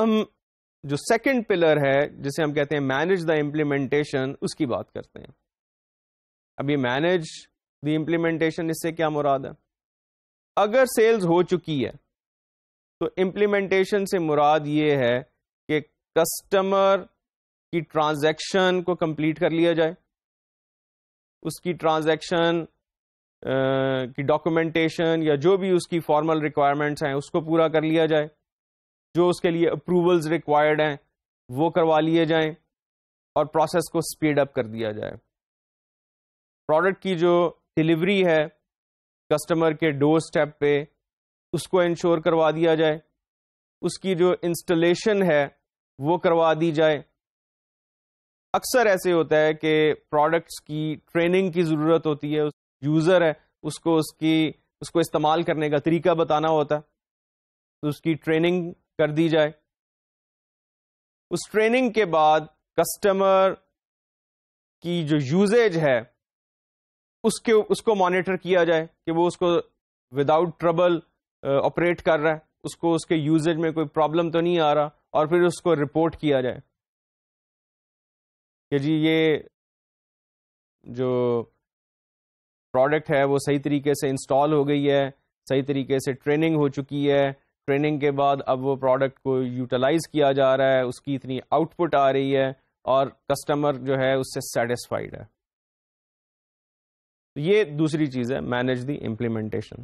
ہم جو second pillar ہے جسے ہم کہتے ہیں مینج دا امپلیمنٹیشن، اس کی بات کرتے ہیں. اب یہ مینج دی امپلیمنٹیشن، اس سے کیا مراد ہے؟ اگر سیلز ہو چکی ہے تو امپلیمنٹیشن سے مراد یہ ہے کہ کسٹمر کی ٹرانزیکشن کو کمپلیٹ کر لیا جائے، اس کی ٹرانزیکشن کی ڈاکومنٹیشن یا جو بھی اس کی فارمل ریکوائرمنٹس ہیں اس کو پورا کر لیا جائے، جو اس کے لیے اپروولز ریکوائرڈ ہیں وہ کروا لیے جائیں، اور پروسیس کو اسپیڈ اپ کر دیا جائے. پروڈکٹ کی جو ڈلیوری ہے کسٹمر کے ڈور اسٹیپ پہ، اس کو انشور کروا دیا جائے، اس کی جو انسٹالیشن ہے وہ کروا دی جائے. اکثر ایسے ہوتا ہے کہ پروڈکٹس کی ٹریننگ کی ضرورت ہوتی ہے، یوزر ہے اس کو استعمال کرنے کا طریقہ بتانا ہوتا ہے، تو اس کی ٹریننگ کر دی جائے. اس ٹریننگ کے بعد کسٹمر کی جو یوزیج ہے اس کو مانیٹر کیا جائے کہ وہ اس کو وداؤٹ ٹربل آپریٹ کر رہا ہے، اس کو اس کے یوزیج میں کوئی پرابلم تو نہیں آ رہا، اور پھر اس کو رپورٹ کیا جائے کہ جی یہ جو پروڈکٹ ہے وہ صحیح طریقے سے انسٹال ہو گئی ہے، صحیح طریقے سے ٹریننگ ہو چکی ہے، ٹریننگ کے بعد اب وہ پروڈکٹ کو یوٹیلائز کیا جا رہا ہے، اس کی اتنی آؤٹ پٹ آ رہی ہے اور کسٹمر جو ہے اس سے سیٹسفائیڈ ہے. یہ دوسری چیز ہے مینج دی امپلیمنٹیشن.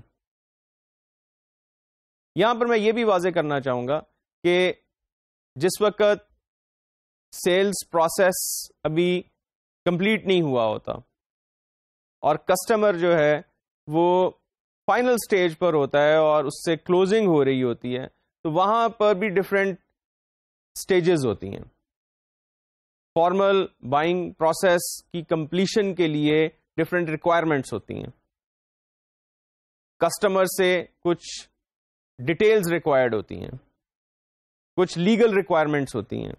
یہاں پر میں یہ بھی واضح کرنا چاہوں گا کہ جس وقت سیلز پروسیس ابھی کمپلیٹ نہیں ہوا ہوتا اور کسٹمر جو ہے وہ فائنل سٹیج پر ہوتا ہے اور اس سے کلوزنگ ہو رہی ہوتی ہے، تو وہاں پر بھی ڈفرینٹ سٹیجز ہوتی ہیں. فارمل بائنگ پروسیس کی کمپلیشن کے لیے ڈفرینٹ ریکوائرمنٹس ہوتی ہیں. کسٹمر سے کچھ ڈیٹیلز ریکوائرڈ ہوتی ہیں، کچھ لیگل ریکوائرمنٹس ہوتی ہیں.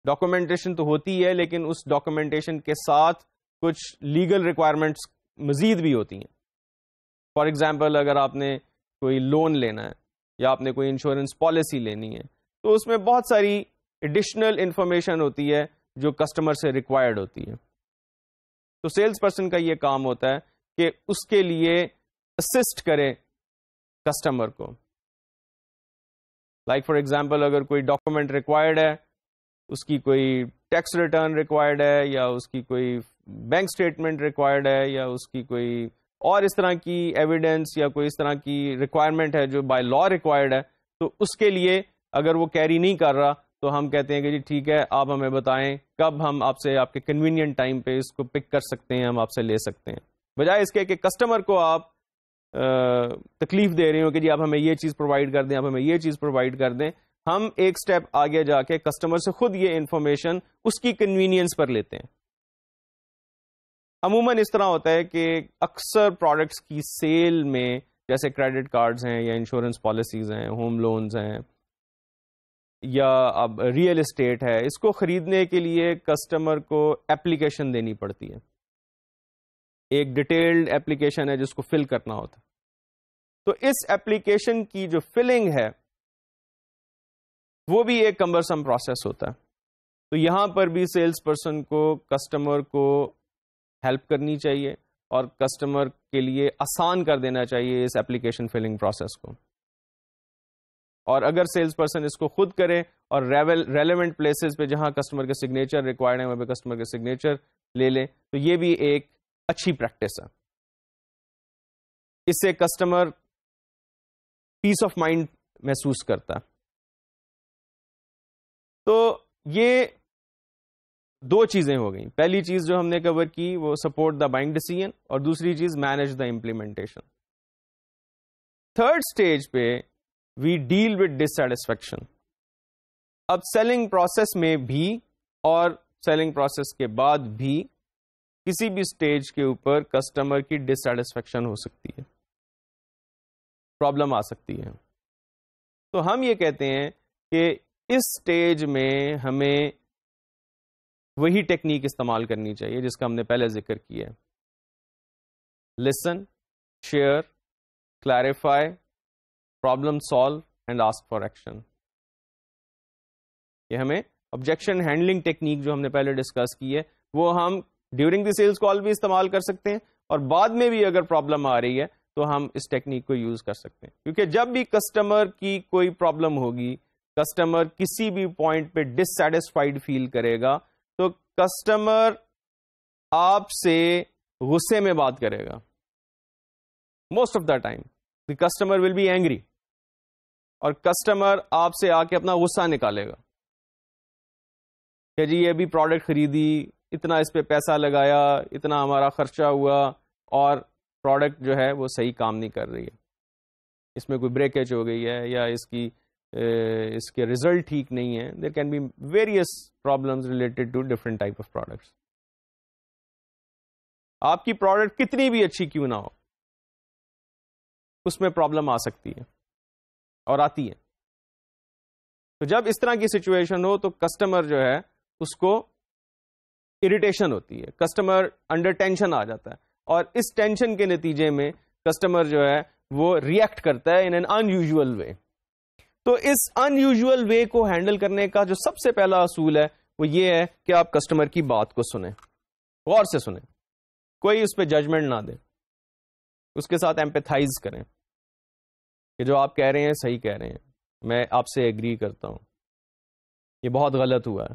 ڈاکومنٹیشن تو ہوتی ہے لیکن اس ڈاکومنٹیشن کے ساتھ کچھ لیگل ریکوائرمنٹس مزید بھی ہوتی ہیں. فار ایگزامپل اگر آپ نے کوئی لون لینا ہے یا آپ نے کوئی انشورنس پالیسی لینی ہے تو اس میں بہت ساری ایڈیشنل انفارمیشن ہوتی ہے جو کسٹمر سے ریکوائرڈ ہوتی ہے. تو سیلز پرسن کا یہ کام ہوتا ہے کہ اس کے لیے اسسٹ کرے کسٹمر کو. لائک فار ایگزامپل اگر کوئی ڈاکومنٹ ریکوائرڈ ہے، اس کی کوئی ٹیکس ریٹرن ریکوائرڈ ہے یا اس کی کوئی بینک اسٹیٹمنٹ ریکوائرڈ ہے یا اس کی کوئی اور اس طرح کی ایویڈنس یا کوئی اس طرح کی ریکوائرمنٹ ہے جو بائی لا ریکوائرڈ ہے، تو اس کے لیے اگر وہ کیری نہیں کر رہا تو ہم کہتے ہیں کہ جی ٹھیک ہے، آپ ہمیں بتائیں کب ہم آپ سے آپ کے کنوینئنٹ ٹائم پہ اس کو پک کر سکتے ہیں، ہم آپ سے لے سکتے ہیں. بجائے اس کے کہ کسٹمر کو آپ تکلیف دے رہے ہو کہ جی آپ ہمیں یہ چیز پرووائڈ کر دیں، آپ ہمیں یہ چیز پرووائڈ کر دیں، ہم ایک سٹیپ آگے جا کے کسٹمر سے خود یہ انفارمیشن اس کی کنوینئنس پر لیتے ہیں. عموماً اس طرح ہوتا ہے کہ اکثر پروڈکٹس کی سیل میں جیسے کریڈٹ کارڈز ہیں یا انشورنس پالیسیز ہیں، ہوم لونز ہیں یا اب ریئل اسٹیٹ ہے، اس کو خریدنے کے لیے کسٹمر کو ایپلیکیشن دینی پڑتی ہے. ایک ڈیٹیلڈ ایپلیکیشن ہے جس کو فل کرنا ہوتا ہے. تو اس ایپلیکیشن کی جو فلنگ ہے وہ بھی ایک کمبرسم پروسیس ہوتا ہے. تو یہاں پر بھی سیلز پرسن کو کسٹمر کو ہیلپ کرنی چاہیے اور کسٹمر کے لیے آسان کر دینا چاہیے اس ایپلیکیشن فلنگ پروسیس کو. اور اگر سیلز پرسن اس کو خود کرے اور ریلیونٹ پلیسز پہ جہاں کسٹمر کے سگنیچر ریکوائرڈ ہیں وہاں پہ کسٹمر کے سگنیچر لے لے تو یہ بھی ایک اچھی پریکٹس ہے. اس سے کسٹمر پیس آف مائنڈ محسوس کرتا ہے. تو یہ دو چیزیں ہو گئیں. پہلی چیز جو ہم نے کور کی وہ سپورٹ دا بائنگ ڈیسیژن، اور دوسری چیز manage the implementation. Third stage پہ وی ڈیل ود ڈسسیٹسفیکشن. اب سیلنگ پروسیس میں بھی اور سیلنگ پروسیس کے بعد بھی کسی بھی سٹیج کے اوپر کسٹمر کی ڈسسیٹسفیکشن ہو سکتی ہے، پرابلم آ سکتی ہے. تو ہم یہ کہتے ہیں کہ اس سٹیج میں ہمیں وہی ٹیکنیک استعمال کرنی چاہیے جس کا ہم نے پہلے ذکر کیا ہے. Listen, share, clarify, problem solve and ask for action. کہ ہمیں آبجیکشن ہینڈلنگ ٹیکنیک جو ہم نے پہلے ڈسکس کی ہے وہ ہم ڈیورنگ دی سیلز کال بھی استعمال کر سکتے ہیں, اور بعد میں بھی اگر پرابلم آ رہی ہے تو ہم اس ٹیکنیک کو یوز کر سکتے ہیں. کیونکہ جب بھی کسٹمر کی کوئی پرابلم ہوگی, کسٹمر کسی بھی پوائنٹ پہ ڈسسیٹسفائیڈ فیل کرے گا, تو کسٹمر آپ سے غصے میں بات کرے گا. Most of the time the customer will be angry, اور کسٹمر آپ سے آ کے اپنا غصہ نکالے گا کہ جی یہ بھی پروڈکٹ خریدی, اتنا اس پہ پیسہ لگایا, اتنا ہمارا خرچہ ہوا, اور پروڈکٹ جو ہے وہ صحیح کام نہیں کر رہی ہے, اس میں کوئی بریکیج ہو گئی ہے, یا اس کے ریزلٹ ٹھیک نہیں ہے. There can be various problems related to different type of products. آپ کی پروڈکٹ کتنی بھی اچھی کیوں نہ ہو, اس میں پرابلم آ سکتی ہے اور آتی ہے. تو جب اس طرح کی سچویشن ہو تو کسٹمر جو ہے اس کو اریٹیشن ہوتی ہے, کسٹمر انڈر ٹینشن آ جاتا ہے, اور اس ٹینشن کے نتیجے میں کسٹمر جو ہے وہ ریئیکٹ کرتا ہے ان این ان یوزول وے. تو اس ان یوزول وے کو ہینڈل کرنے کا جو سب سے پہلا اصول ہے وہ یہ ہے کہ آپ کسٹمر کی بات کو سنیں, غور سے سنیں, کوئی اس پہ ججمنٹ نہ دے, اس کے ساتھ ایمپیتھائز کریں کہ جو آپ کہہ رہے ہیں صحیح کہہ رہے ہیں, میں آپ سے ایگری کرتا ہوں, یہ بہت غلط ہوا ہے,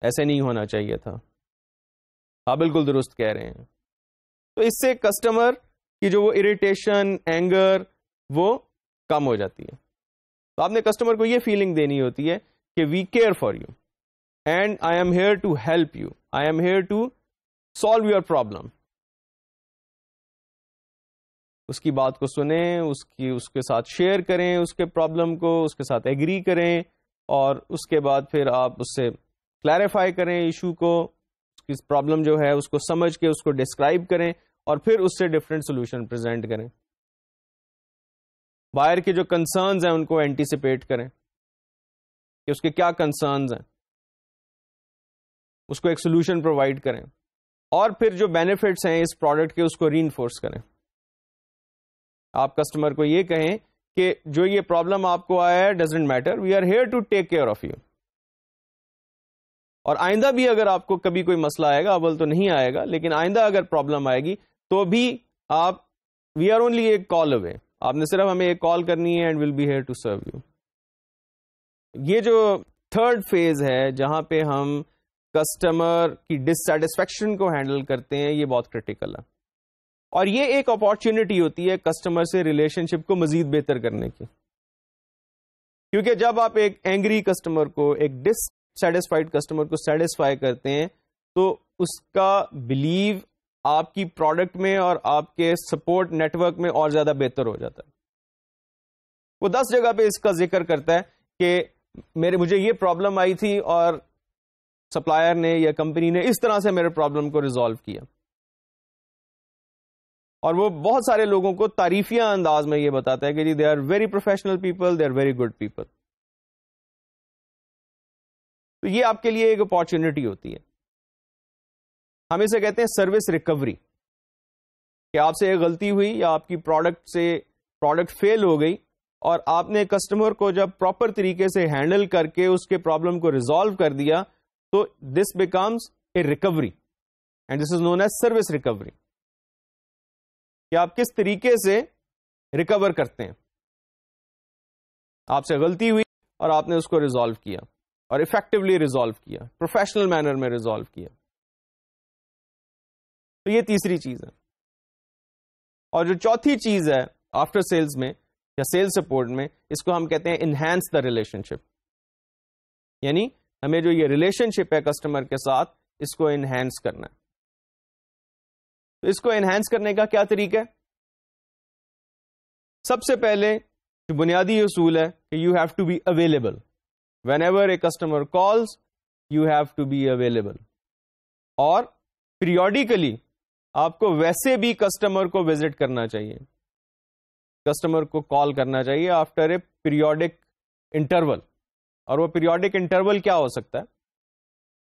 ایسے نہیں ہونا چاہیے تھا, آپ بالکل درست کہہ رہے ہیں. تو اس سے کسٹمر کی جو وہ اریٹیشن, اینگر, وہ کم ہو جاتی ہے. تو آپ نے کسٹمر کو یہ فیلنگ دینی ہوتی ہے کہ we care for you and I am here to help you, I am here to solve your problem. اس کی بات کو سنیں, اس کے ساتھ شیئر کریں اس کے پرابلم کو, اس کے ساتھ ایگری کریں, اور اس کے بعد پھر آپ اس سے کلیریفائی کریں ایشو کو, اس کی پرابلم جو ہے اس کو سمجھ کے اس کو ڈسکرائب کریں, اور پھر اس سے ڈفرینٹ سولوشن پریزنٹ کریں. بائر کے جو کنسرنز ہیں ان کو اینٹیسپیٹ کریں کہ اس کے کیا کنسرنز ہیں, اس کو ایک سولوشن پرووائڈ کریں, اور پھر جو بینیفٹس ہیں اس پروڈکٹ کے اس کو ری انفورس کریں. آپ کسٹمر کو یہ کہیں کہ جو یہ پرابلم آپ کو آیا ہے doesn't matter, we are here to take care of you, اور آئندہ بھی اگر آپ کو کبھی کوئی مسئلہ آئے گا, اول تو نہیں آئے گا, لیکن آئندہ اگر پرابلم آئے گی تو بھی آپ, وی آر اونلی ایک کال اوے, آپ نے صرف ہمیں ایک کال کرنی ہے and will be here to serve you. یہ جو تھرڈ فیز ہے جہاں پہ ہم کسٹمر کی ڈسسیٹسفیکشن کو ہینڈل کرتے ہیں, یہ بہت کرٹیکل ہے, اور یہ ایک اپارچونٹی ہوتی ہے کسٹمر سے ریلیشن شپ کو مزید بہتر کرنے کی. کیونکہ جب آپ ایک اینگری کسٹمر کو, ایک ڈسسیٹسفائیڈ کسٹمر کو سیٹسفائی کرتے ہیں, تو اس کا بلیو آپ کی پروڈکٹ میں اور آپ کے سپورٹ نیٹ ورک میں اور زیادہ بہتر ہو جاتا ہے. وہ 10 جگہ پہ اس کا ذکر کرتا ہے کہ مجھے یہ پرابلم آئی تھی اور سپلائر نے یا کمپنی نے اس طرح سے میرے پرابلم کو ریزالو کیا, اور وہ بہت سارے لوگوں کو تعریفیہ انداز میں یہ بتاتا ہے کہ جی they are very professional people, they are very good people. تو یہ آپ کے لیے ایک اپارچونٹی ہوتی ہے. ہم اسے کہتے ہیں سروس ریکوری, کہ آپ سے ایک غلطی ہوئی یا آپ کی پروڈکٹ فیل ہو گئی, اور آپ نے کسٹمر کو جب پراپر طریقے سے ہینڈل کر کے اس کے پرابلم کو ریزالو کر دیا, تو this becomes a recovery, and this is known as service recovery, کہ آپ کس طریقے سے ریکور کرتے ہیں. آپ سے غلطی ہوئی اور آپ نے اس کو ریزالو کیا, اور افیکٹولی ریزالو کیا, پروفیشنل مینر میں ریزالو کیا. تو یہ تیسری چیز ہے. اور جو چوتھی چیز ہے آفٹر سیلز میں یا سیل سپورٹ میں, اس کو ہم کہتے ہیں انہینس دا ریلیشن شپ. یعنی ہمیں جو یہ ریلیشن شپ ہے کسٹمر کے ساتھ, اس کو انہینس کرنا ہے. تو اس کو انہینس کرنے کا کیا طریقہ ہے؟ سب سے پہلے جو بنیادی اصول ہے کہ you have to be available. Whenever a customer calls, you have to be available. اور پیریوڈیکلی آپ کو ویسے بھی کسٹمر کو وزٹ کرنا چاہیے, کسٹمر کو کال کرنا چاہیے آفٹر اے پیریوڈک انٹرول. اور وہ پیریوڈک انٹرول کیا ہو سکتا ہے؟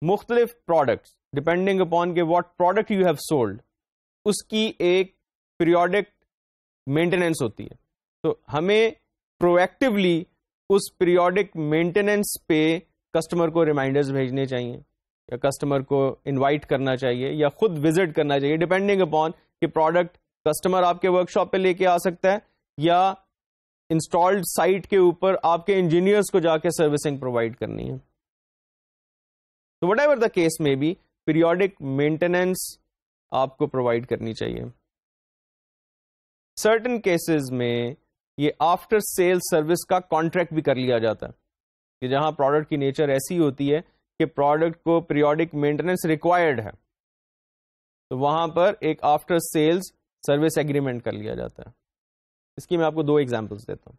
مختلف پروڈکٹس, ڈپینڈنگ اپون کہ what product you have sold, اس کی ایک پیریوڈک مینٹیننس ہوتی ہے. تو ہمیں پرو ایکٹیولی اس پیریوڈک مینٹیننس پہ کسٹمر کو ریمائنڈرز بھیجنے چاہیے یا کسٹمر کو انوائٹ کرنا چاہیے یا خود وزٹ کرنا چاہیے، ڈیپینڈنگ اپون کہ پروڈکٹ کسٹمر آپ کے ورک شاپ پہ لے کے آ سکتا ہے یا انسٹالڈ سائٹ کے اوپر آپ کے انجینئرس کو جا کے سروسنگ پرووائڈ کرنی ہے. تو وٹ ایور دا کیس میں بھی پیریوڈک مینٹیننس آپ کو پرووائڈ کرنی چاہیے. سرٹن کیسز میں یہ آفٹر سیل سروس کا کانٹریکٹ بھی کر لیا جاتا ہے کہ جہاں پروڈکٹ کی نیچر ایسی ہوتی ہے کہ پروڈکٹ کو پیریوڈک مینٹیننس ریکوائرڈ ہے تو وہاں پر ایک آفٹر سیلز سروس ایگریمنٹ کر لیا جاتا ہے. اس کی میں آپ کو 2 ایگزامپلس دیتا ہوں.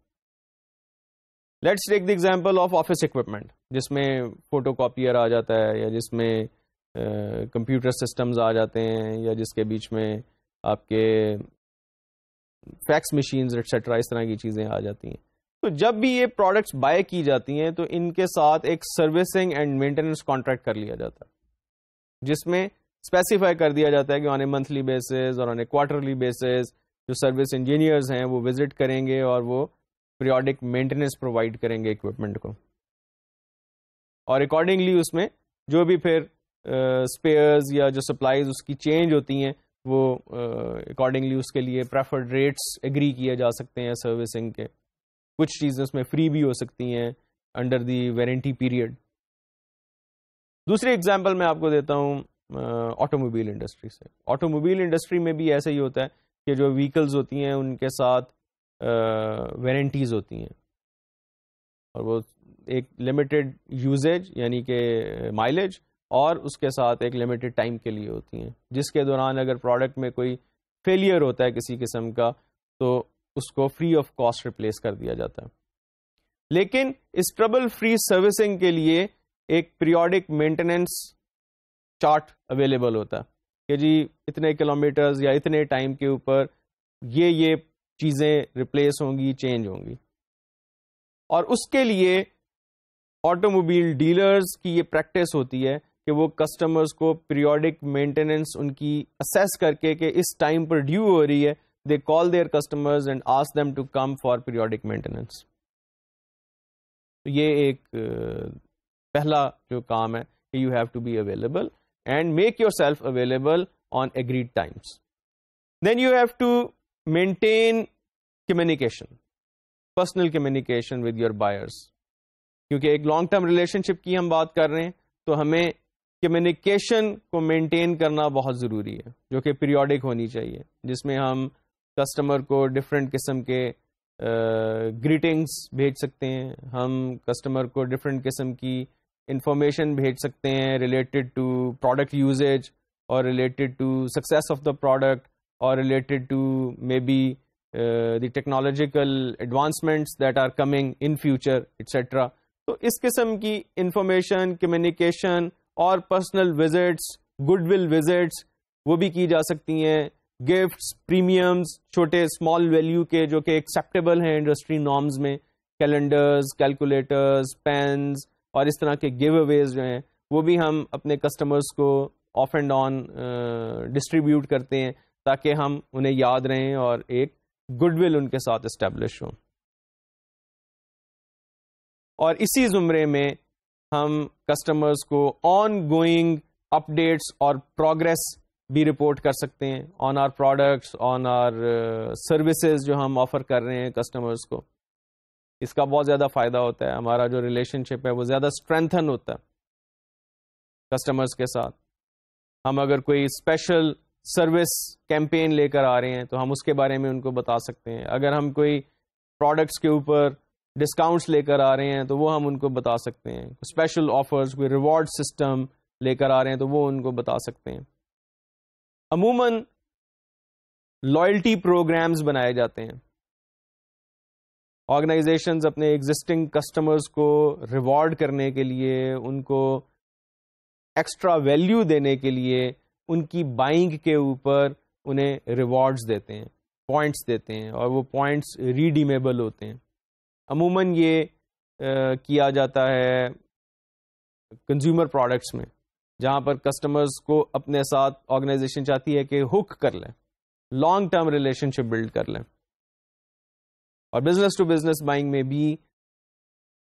Let's take the example of office equipment جس میں فوٹو کاپیئر آ جاتا ہے یا جس میں کمپیوٹر سسٹمز آ جاتے ہیں یا جس کے بیچ میں آپ کے فیکس مشینز ایٹسٹرا اس طرح کی چیزیں آ جاتی ہیں. تو جب بھی یہ پروڈکٹس بائی کی جاتی ہیں تو ان کے ساتھ ایک سروسنگ اینڈ مینٹیننس کانٹریکٹ کر لیا جاتا ہے جس میں اسپیسیفائی کر دیا جاتا ہے کہ آن اے منتھلی بیسز اور آن اے کوارٹرلی بیسز جو سروس انجینئرز ہیں وہ وزٹ کریں گے اور وہ پیریوڈک مینٹیننس پرووائڈ کریں گے اکوپمنٹ کو اور اکارڈنگلی اس میں جو بھی پھر اسپیئرز یا جو سپلائیز اس کی چینج ہوتی ہیں وہ اکارڈنگلی اس کے لیے پریفرڈ ریٹس ایگری کیے جا سکتے ہیں سروسنگ کے. کچھ چیزیں اس میں فری بھی ہو سکتی ہیں انڈر دی وارنٹی پیریڈ. دوسری ایگزامپل میں آپ کو دیتا ہوں آٹو موبائل انڈسٹری سے. آٹو موبائل انڈسٹری میں بھی ایسا ہی ہوتا ہے کہ جو وہیکلز ہوتی ہیں ان کے ساتھ وارنٹیز ہوتی ہیں اور وہ ایک لمیٹڈ یوزیج یعنی کہ مائلیج اور اس کے ساتھ ایک لمیٹڈ ٹائم کے لیے ہوتی ہیں جس کے دوران اگر پروڈکٹ میں کوئی فیلئر ہوتا ہے کسی قسم کا تو اس کو فری آف کاسٹ ریپلیس کر دیا جاتا ہے. لیکن اس ٹربل فری سروسنگ کے لیے ایک پیریوڈک مینٹیننس چارٹ اویلیبل ہوتا ہے کہ جی اتنے کلومیٹرز یا اتنے ٹائم کے اوپر یہ چیزیں ریپلیس ہوں گی چینج ہوں گی. اور اس کے لیے آٹو موبائل ڈیلرز کی یہ پریکٹس ہوتی ہے کہ وہ کسٹمرز کو پیریوڈک مینٹیننس ان کی اسیس کر کے کہ اس ٹائم پر ڈیو ہو رہی ہے they call their customers and ask them to come for periodic maintenance. یہ ایک پہلا جو کام ہے کہ you have to be available and make yourself available on agreed times. Then you have to maintain communication, personal communication with your buyers. کیونکہ ایک long term relation شپ کی ہم بات کر رہے ہیں تو ہمیں کمیونیکیشن کو مینٹین کرنا بہت ضروری ہے جو کہ پیریوڈک ہونی چاہیے جس میں ہم کسٹمر کو ڈفرینٹ قسم کے گریٹنگس بھیج سکتے ہیں. ہم کسٹمر کو ڈفرینٹ قسم کی انفارمیشن بھیج سکتے ہیں ریلیٹڈ ٹو پروڈکٹ یوزیج اور related to success of the product اور related to maybe the technological advancements that are coming in future etcetera. تو اس قسم کی انفارمیشن کمیونیکیشن اور personal visits goodwill visits وہ بھی کی جا سکتی ہیں. گفٹس پریمیمز چھوٹے اسمال ویلیو کے جو کہ ایکسیپٹیبل ہیں انڈسٹری نارمز میں کیلنڈرز کیلکولیٹرز پینز اور اس طرح کے گیو اویز جو ہیں وہ بھی ہم اپنے کسٹمرز کو آف اینڈ آن ڈسٹریبیوٹ کرتے ہیں تاکہ ہم انہیں یاد رہیں اور ایک گڈ ول ان کے ساتھ اسٹیبلش ہوں. اور اسی زمرے میں ہم کسٹمرز کو آن گوئنگ اپڈیٹس اور پروگرس بھی رپورٹ کر سکتے ہیں آن are products on are services جو ہم آفر کر رہے ہیں کسٹمرز کو. اس کا بہت زیادہ فائدہ ہوتا ہے. ہمارا جو ریلیشن شپ ہے وہ زیادہ اسٹرینتھن ہوتا ہے کسٹمرز کے ساتھ. ہم اگر کوئی اسپیشل سروس کیمپین لے کر آ رہے ہیں تو ہم اس کے بارے میں ان کو بتا سکتے ہیں. اگر ہم کوئی پروڈکٹس کے اوپر ڈسکاؤنٹس لے کر آ رہے ہیں تو وہ ہم ان کو بتا سکتے ہیں. اسپیشل آفرز کوئی ریوارڈ سسٹم لے کر آ رہے ہیں تو وہ ان کو بتا سکتے ہیں. عموماً لائلٹی پروگرامز بنائے جاتے ہیں. آرگنائزیشنز اپنے ایگزسٹنگ کسٹمرز کو ریوارڈ کرنے کے لیے ان کو ایکسٹرا ویلیو دینے کے لیے ان کی بائنگ کے اوپر انہیں ریوارڈز دیتے ہیں پوائنٹس دیتے ہیں اور وہ پوائنٹس ریڈیمیبل ہوتے ہیں. عموماً یہ کیا جاتا ہے کنزیومر پروڈکٹس میں جہاں پر کسٹمرز کو اپنے ساتھ آرگنائزیشن چاہتی ہے کہ ہک کر لیں لانگ ٹرم ریلیشن شپ بلڈ کر لیں. اور بزنس ٹو بزنس بائنگ میں بھی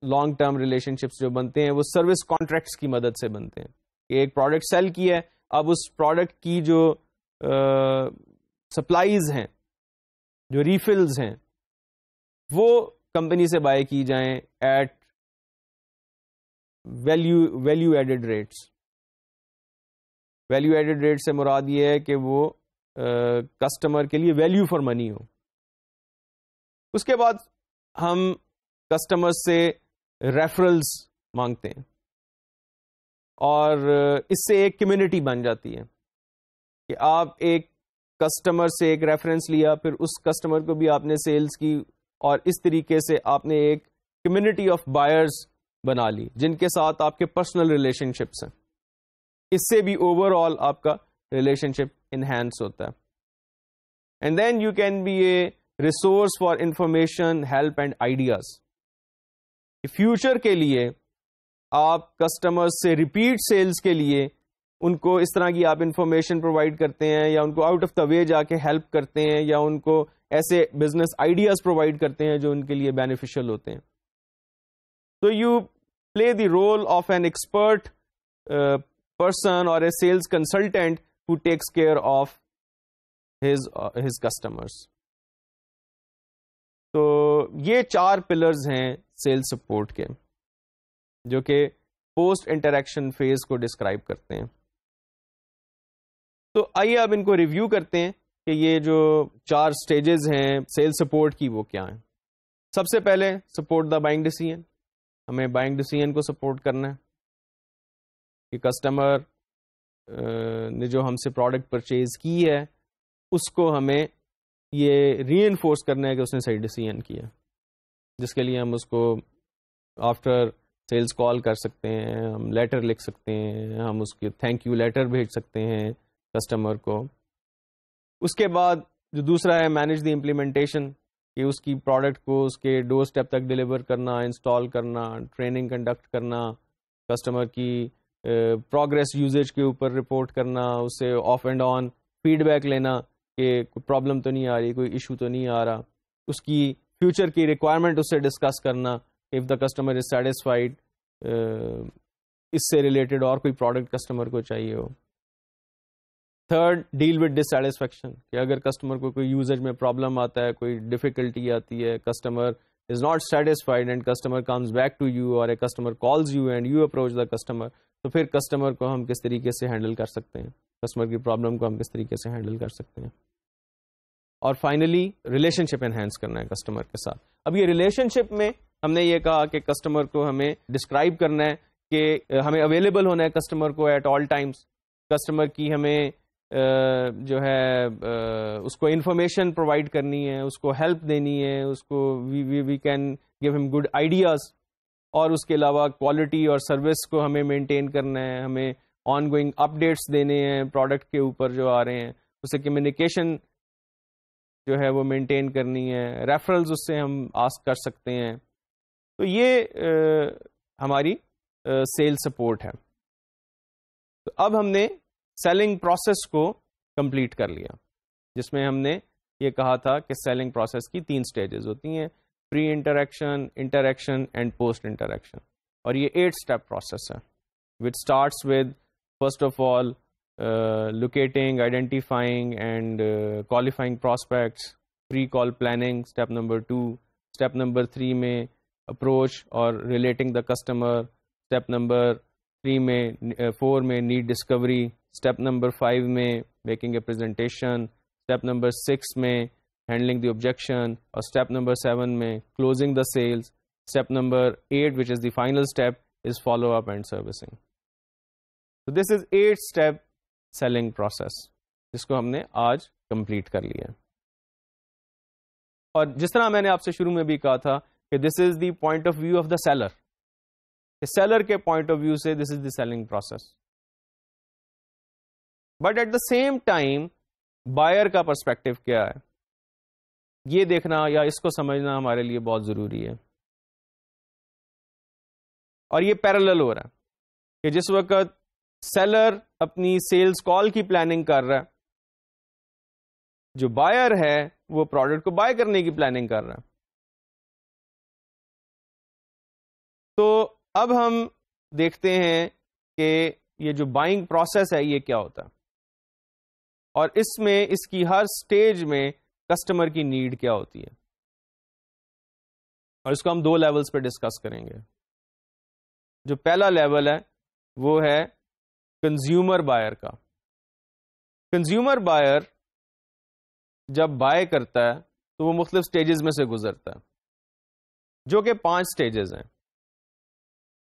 لانگ ٹرم ریلیشن شپس جو بنتے ہیں وہ سروس کانٹریکٹس کی مدد سے بنتے ہیں. کہ ایک پروڈکٹ سیل کی ہے, اب اس پروڈکٹ کی جو سپلائیز ہیں, جو ریفلز ہیں, وہ کمپنی سے بائی کی جائیں at value added rates. Value added rate سے مراد یہ ہے کہ وہ کسٹمر کے لیے ویلیو فار منی ہو. اس کے بعد ہم کسٹمر سے ریفرلز مانگتے ہیں, اور اس سے ایک کمیونٹی بن جاتی ہے کہ آپ ایک کسٹمر سے ایک ریفرنس لیا, پھر اس کسٹمر کو بھی آپ نے سیلز کی, اور اس طریقے سے آپ نے ایک کمیونٹی آف بائرز بنا لی جن کے ساتھ آپ کے پرسنل ریلیشن شپس ہیں. اس سے بھی اوور آل آپ کا ریلیشن شپ انہینس ہوتا ہے. And then you can be a resource for information, help and ideas. Future کے لیے آپ کسٹمر سے ریپیٹ سیلز کے لیے ان کو اس طرح کی آپ انفارمیشن پرووائڈ کرتے ہیں, یا ان کو آؤٹ آف دا وے جا کے ہیلپ کرتے ہیں, یا ان کو ایسے بزنس آئیڈیاز پرووائڈ کرتے ہیں جو ان کے لیے بینیفیشل ہوتے ہیں. So you play the role of an expert person or a sales consultant who takes care of his customers. تو یہ 4 پلرز ہیں سیلز سپورٹ کے, جو کہ پوسٹ انٹریکشن فیز کو ڈسکرائب کرتے ہیں. تو آئیے اب ان کو ریویو کرتے ہیں کہ یہ جو 4 سٹیجز ہیں سیلز سپورٹ کی وہ کیا ہیں. سب سے پہلے سپورٹ دا بائنگ ڈیسیژن. ہمیں بائنگ ڈیسیژن کو سپورٹ کرنا ہے کہ کسٹمر نے جو ہم سے پروڈکٹ پرچیز کی ہے اس کو ہمیں یہ ری انفورس کرنا ہے کہ اس نے صحیح ڈیسیژن کیا, جس کے لیے ہم اس کو آفٹر سیلز کال کر سکتے ہیں, ہم لیٹر لکھ سکتے ہیں, ہم اس کے تھینک یو لیٹر بھیج سکتے ہیں کسٹمر کو. اس کے بعد جو دوسرا ہے مینیج دی امپلیمنٹیشن, کہ اس کی پروڈکٹ کو اس کے ڈور اسٹیپ تک ڈیلیور کرنا, انسٹال کرنا, ٹریننگ کنڈکٹ کرنا, کسٹمر کی پروگرس یوزیج کے اوپر رپورٹ کرنا, اس سے off and on feedback لینا کہ کوئی پرابلم تو نہیں آ رہی, کوئی ایشو تو نہیں آ رہا, اس کی فیوچر کی ریکوائرمنٹ اس سے ڈسکس کرنا, if the customer is satisfied, اس سے ریلیٹڈ اور کوئی پروڈکٹ کسٹمر کو چاہیے ہو. تھرڈ, ڈیل ود ڈسسیٹسفیکشن, کہ اگر کسٹمر کو کوئی یوزر میں پرابلم آتا ہے, کوئی ڈیفیکلٹی آتی ہے, customer is not satisfied and customer comes back to you, اور a customer calls you and you approach the customer, تو پھر کسٹمر کو ہم کس طریقے سے ہینڈل کر سکتے ہیں, کسٹمر کی پرابلم کو ہم کس طریقے سے ہینڈل کر سکتے ہیں. اور فائنلی ریلیشن شپ انہینس کرنا ہے کسٹمر کے ساتھ. اب یہ ریلیشن شپ میں ہم نے یہ کہا کہ کسٹمر کو ہمیں ڈسکرائب کرنا ہے کہ ہمیں اویلیبل ہونا ہے کسٹمر کو ایٹ آل ٹائمس, کسٹمر کی ہمیں جو ہے اس کو انفارمیشن پرووائڈ کرنی ہے, اس کو ہیلپ دینی ہے, اس کو وی کین گیو ہم گڈ آئیڈیاز, اور اس کے علاوہ کوالٹی اور سروس کو ہمیں مینٹین کرنا ہے, ہمیں آن گوئنگ اپڈیٹس دینے ہیں پروڈکٹ کے اوپر جو آ رہے ہیں, اس سے کمیونیکیشن جو ہے وہ مینٹین کرنی ہے, ریفرلز اس سے ہم آسک کر سکتے ہیں. تو یہ ہماری سیل سپورٹ ہے. تو اب ہم نے سیلنگ پروسیس کو کمپلیٹ کر لیا, جس میں ہم نے یہ کہا تھا کہ سیلنگ پروسیس کی 3 سٹیجز ہوتی ہیں, pre interaction, interaction and post interaction, اور یہ 8 اسٹیپ پروسیس ہے, which starts with first of all locating, identifying and qualifying prospects, pre-call planning, step number 2. Step number 3 میں approach اور relating the customer. Step number 3 میں 4 میں need discovery. Step number 5 میں making a presentation. Step number 6 میں handling the objection, اور step number 7 میں closing the sales. Step number 8, which is the final step, is follow up and servicing. So this is 8 step selling process, جس کو ہم نے آج complete کر لیا. اور جس طرح میں نے آپ سے شروع میں بھی کہا تھا کہ this is the point of view of the seller, seller کے پوائنٹ آف ویو سے this is the selling process. But at the same time buyer کا پرسپیکٹو کیا ہے, یہ دیکھنا یا اس کو سمجھنا ہمارے لیے بہت ضروری ہے. اور یہ پیرالل ہو رہا ہے کہ جس وقت سیلر اپنی سیلز کال کی پلاننگ کر رہا ہے, جو بائر ہے وہ پروڈکٹ کو بائی کرنے کی پلاننگ کر رہا ہے. تو اب ہم دیکھتے ہیں کہ یہ جو بائنگ پروسیس ہے یہ کیا ہوتا ہے، اور اس میں اس کی ہر سٹیج میں کسٹمر کی نیڈ کیا ہوتی ہے، اور اس کو ہم 2 لیولز پہ ڈسکس کریں گے. جو پہلا لیول ہے وہ ہے کنزیومر بائر کا. کنزیومر بائر جب بائی کرتا ہے تو وہ مختلف سٹیجز میں سے گزرتا ہے، جو کہ 5 سٹیجز ہیں.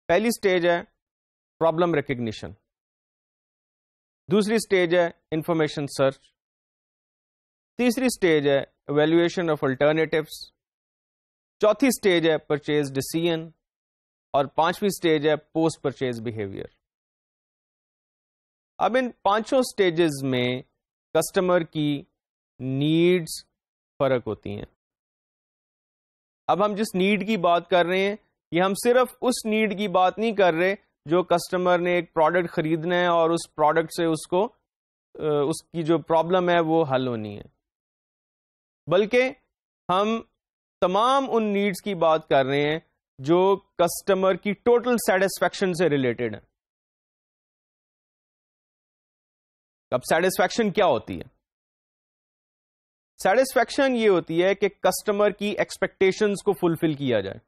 پہلی سٹیج ہے پرابلم ریکگنیشن، دوسری سٹیج ہے انفارمیشن سرچ، تیسری سٹیج ہے ایویلویشن آف الٹرنیٹیوز، چوتھی سٹیج ہے پرچیز ڈیسیژن، اور 5ویں سٹیج ہے پوسٹ پرچیز بیہیویئر. اب ان 5 سٹیجز میں کسٹمر کی نیڈز فرق ہوتی ہیں. اب ہم جس نیڈ کی بات کر رہے ہیں یہ ہم صرف اس نیڈ کی بات نہیں کر رہے جو کسٹمر نے ایک پروڈکٹ خریدنا ہے اور اس پروڈکٹ سے اس کی جو پرابلم ہے وہ حل ہونی ہے، بلکہ ہم تمام ان نیڈز کی بات کر رہے ہیں جو کسٹمر کی ٹوٹل سیٹسفیکشن سے ریلیٹڈ ہے. اب سیٹسفیکشن کیا ہوتی ہے؟ سیٹسفیکشن یہ ہوتی ہے کہ کسٹمر کی ایکسپیکٹیشنز کو فلفل کیا جائے.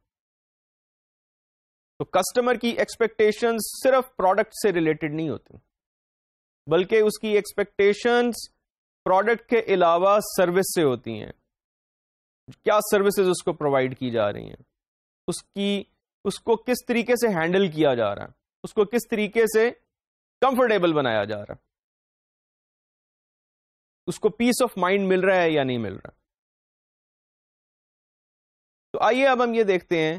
تو کسٹمر کی ایکسپیکٹیشنز صرف پروڈکٹ سے ریلیٹڈ نہیں ہوتی، بلکہ اس کی ایکسپیکٹیشنز پروڈکٹ کے علاوہ سروس سے ہوتی ہیں. کیا سروسز اس کو پرووائڈ کی جا رہی ہیں، اس کو کس طریقے سے ہینڈل کیا جا رہا ہے، اس کو کس طریقے سے کمفرٹیبل بنایا جا رہا ہے، اس کو پیس آف مائنڈ مل رہا ہے یا نہیں مل رہا. تو آئیے اب ہم یہ دیکھتے ہیں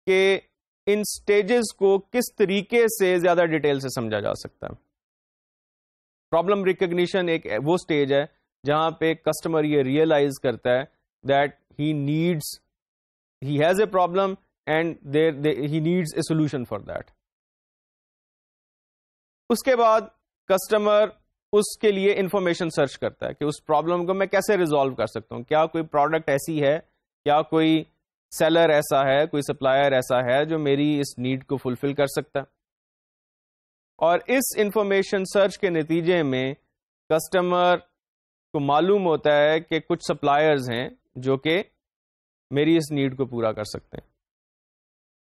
کہ ان سٹیجز کو کس طریقے سے زیادہ ڈیٹیل سے سمجھا جا سکتا ہے. پرابلم ریکگنیشن ایک وہ سٹیج ہے جہاں پہ کسٹمر یہ ریئلائز کرتا ہے that he has a problem and he needs a solution for that. اس کے بعد کسٹمر اس کے لیے انفارمیشن سرچ کرتا ہے کہ اس پرابلم کو میں کیسے ریزالو کر سکتا ہوں. کیا کوئی پروڈکٹ ایسی ہے، کیا کوئی سیلر ایسا ہے، کوئی سپلائر ایسا ہے جو میری اس نیڈ کو فلفل کر سکتا ہے. اور اس انفارمیشن سرچ کے نتیجے میں کسٹمر کو معلوم ہوتا ہے کہ کچھ سپلائرز ہیں جو کہ میری اس نیڈ کو پورا کر سکتے ہیں.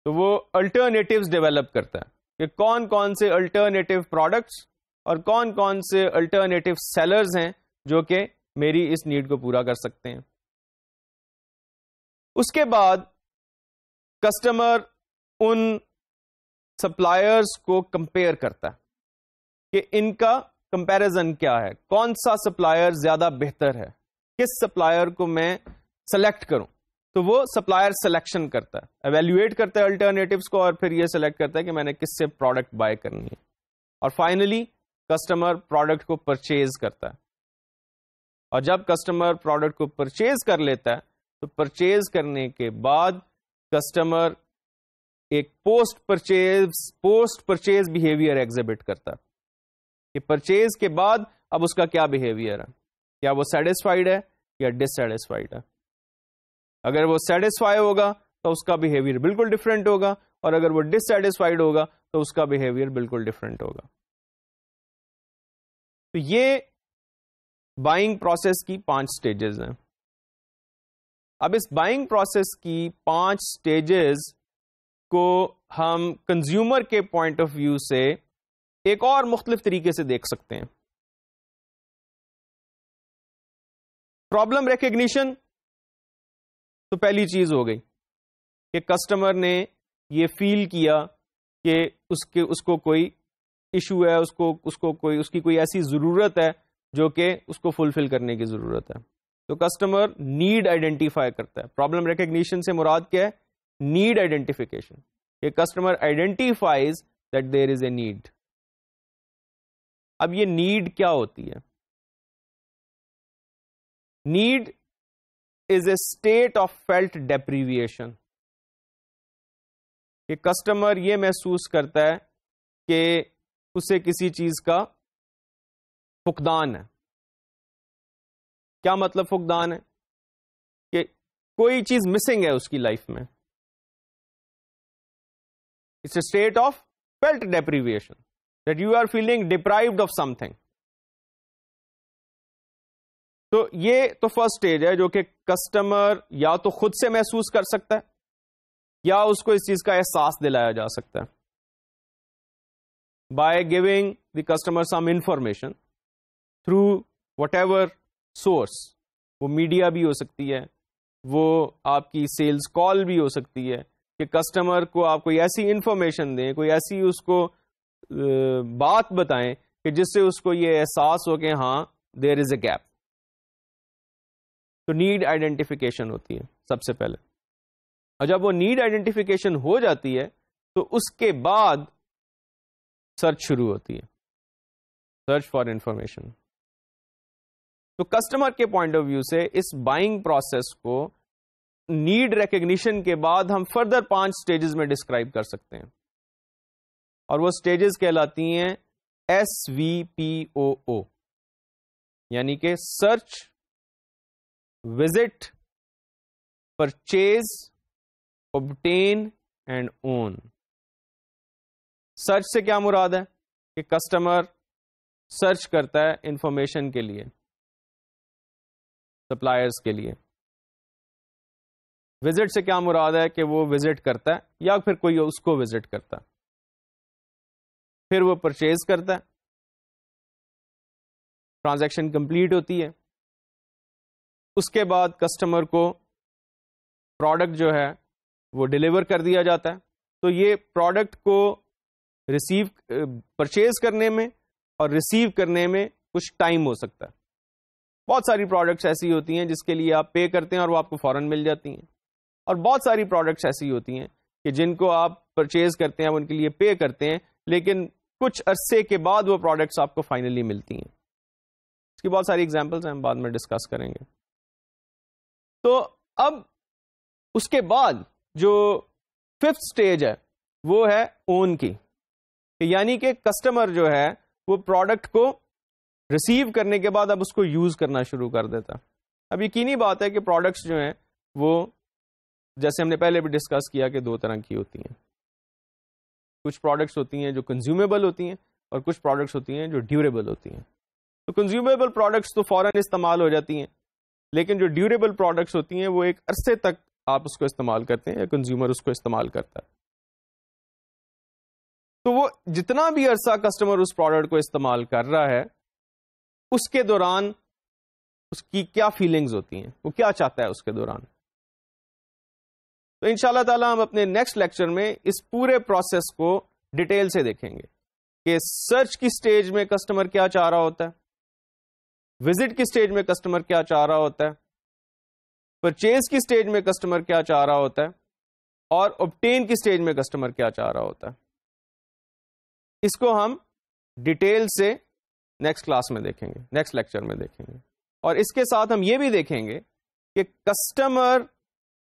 تو وہ الٹرنیٹیوز ڈیولپ کرتا ہے کہ کون کون سے الٹرنیٹیو پروڈکٹس اور کون کون سے الٹرنیٹیو سیلرز ہیں جو کہ میری اس نیڈ کو پورا کر سکتے ہیں. اس کے بعد کسٹمر ان سپلائرز کو کمپیئر کرتا ہے کہ ان کا کمپیریزن کیا ہے، کون سا سپلائر زیادہ بہتر ہے، کس سپلائر کو میں سلیکٹ کروں. تو وہ سپلائر سلیکشن کرتا ہے، ایویلویٹ کرتا ہے الٹرنیٹیوز کو، اور پھر یہ سلیکٹ کرتا ہے کہ میں نے کس سے پروڈکٹ بائی کرنی ہے. اور فائنلی کسٹمر پروڈکٹ کو پرچیز کرتا ہے. اور جب کسٹمر پروڈکٹ کو پرچیز کر لیتا ہے تو پرچیز کرنے کے بعد کسٹمر ایک پوسٹ پرچیز بیہیویئر ایگزیبٹ کرتا ہے کہ پرچیز کے بعد اب اس کا کیا بیہیویئر ہے، کیا وہ سیٹسفائیڈ ہے یا ڈس سیٹسفائیڈ ہے. اگر وہ سیٹسفائی ہوگا تو اس کا بیہیویئر بالکل ڈفرینٹ ہوگا، اور اگر وہ ڈس سیٹسفائیڈ ہوگا تو اس کا بیہیویئر بالکل ڈفرینٹ ہوگا. تو یہ بائنگ پروسیس کی 5 سٹیجز ہیں. اب اس بائنگ پروسیس کی 5 سٹیجز کو ہم کنزیومر کے پوائنٹ آف ویو سے ایک اور مختلف طریقے سے دیکھ سکتے ہیں. پرابلم ریکگنیشن تو پہلی چیز ہو گئی کہ کسٹمر نے یہ فیل کیا کہ اس کو کوئی ایشو ہے، اس کی کوئی ایسی ضرورت ہے جو کہ اس کو فلفل کرنے کی ضرورت ہے. تو کسٹمر نیڈ آئیڈینٹیفائی کرتا ہے. پرابلم ریکگنیشن سے مراد کیا ہے؟ Need identification. کہ customer identifies that there is a need. اب یہ نیڈ کیا ہوتی ہے؟ Need is a state of felt deprivation. کہ کسٹمر یہ محسوس کرتا ہے کہ اسے کسی چیز کا فقدان ہے. کیا مطلب فقدان ہے؟ کہ کوئی چیز مسنگ ہے اس کی لائف میں. It's a state of felt deprivation, that you are feeling deprived of something. تو یہ تو فرسٹ اسٹیج ہے جو کہ کسٹمر یا تو خود سے محسوس کر سکتا ہے یا اس کو اس چیز کا احساس دلایا جا سکتا ہے by giving the customer some information through what ever source. وہ میڈیا بھی ہو سکتی ہے, وہ آپ کی سیلز کال بھی ہو سکتی ہے کہ کسٹمر کو آپ کوئی ایسی انفارمیشن دیں, کوئی ایسی اس کو بات بتائیں کہ جس سے اس کو یہ احساس ہو کہ ہاں دیر از اے گیپ. تو نیڈ آئیڈینٹیفیکیشن ہوتی ہے سب سے پہلے, اور جب وہ نیڈ آئیڈینٹیفیکیشن ہو جاتی ہے تو اس کے بعد سرچ شروع ہوتی ہے, سرچ فار انفارمیشن. تو کسٹمر کے پوائنٹ آف ویو سے اس بائنگ پروسیس کو نیڈ ریکگنیشن کے بعد ہم فردر 5 سٹیجز میں ڈسکرائب کر سکتے ہیں, اور وہ سٹیجز کہلاتی ہیں SVPOO, یعنی کہ search, visit, purchase, obtain and own. Search سے کیا مراد ہے کہ کسٹمر سرچ کرتا ہے انفارمیشن کے لیے, سپلائرز کے لیے. وزٹ سے کیا مراد ہے کہ وہ وزٹ کرتا ہے یا پھر کوئی اس کو وزٹ کرتا ہے. پھر وہ پرچیز کرتا ہے, ٹرانزیکشن کمپلیٹ ہوتی ہے. اس کے بعد کسٹمر کو پروڈکٹ جو ہے وہ ڈیلیور کر دیا جاتا ہے. تو یہ پروڈکٹ کو پرچیز کرنے میں اور ریسیو کرنے میں کچھ ٹائم ہو سکتا ہے. بہت ساری پروڈکٹس ایسی ہوتی ہیں جس کے لیے آپ پے کرتے ہیں اور وہ آپ کو فوراً مل جاتی ہیں, اور بہت ساری پروڈکٹس ایسی ہوتی ہیں کہ جن کو آپ پرچیز کرتے ہیں, ان کے لیے پے کرتے ہیں, لیکن کچھ عرصے کے بعد وہ پروڈکٹس آپ کو فائنلی ملتی ہیں. اس کی بہت ساری ایگزامپلس ہیں, ہم بعد میں ڈسکس کریں گے. تو اب اس کے بعد جو 5th سٹیج ہے وہ ہے اون کی, یعنی کہ کسٹمر جو ہے وہ پروڈکٹ کو ریسیو کرنے کے بعد اب اس کو یوز کرنا شروع کر دیتا. اب یقینی بات ہے کہ پروڈکٹس جو ہیں وہ جیسے ہم نے پہلے بھی ڈسکس کیا کہ 2 طرح کی ہوتی ہیں. کچھ پروڈکٹس ہوتی ہیں جو کنزیومیبل ہوتی ہیں اور کچھ پروڈکٹس ہوتی ہیں جو ڈیوریبل ہوتی ہیں. تو کنزیومیبل پروڈکٹس تو فوراً استعمال ہو جاتی ہیں, لیکن جو ڈیوریبل پروڈکٹس ہوتی ہیں وہ ایک عرصے تک آپ اس کو استعمال کرتے ہیں یا کنزیومر اس کو استعمال کرتا ہے. تو وہ جتنا بھی عرصہ کسٹمر اس پروڈکٹ کو استعمال کر رہا ہے اس کے دوران اس کی کیا فیلنگز ہوتی ہیں, وہ کیا چاہتا ہے اس کے دوران. تو انشاءاللہ تعالی ہم اپنے نیکسٹ لیکچر میں اس پورے پروسیس کو ڈیٹیل سے دیکھیں گے کہ سرچ کی سٹیج میں کسٹمر کیا چاہ رہا ہوتا ہے, وزٹ کی سٹیج میں کسٹمر کیا چاہ رہا ہوتا ہے, پرچیز کی سٹیج میں کسٹمر کیا چاہ رہا ہوتا ہے, اور obtain کی سٹیج میں کسٹمر کیا چاہ رہا ہوتا ہے. اس کو ہم ڈیٹیل سے نیکسٹ کلاس میں دیکھیں گے, نیکسٹ لیکچر میں دیکھیں گے. اور اس کے ساتھ ہم یہ بھی دیکھیں گے کہ کسٹمر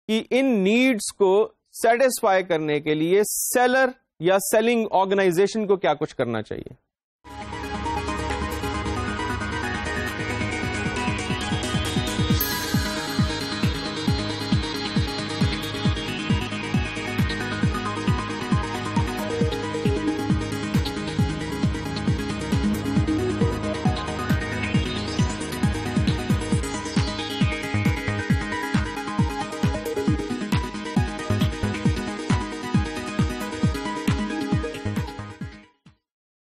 کی ان نیڈس کو سیٹسفائی کرنے کے لیے سیلر یا سیلنگ آرگنائزیشن کو کیا کچھ کرنا چاہیے.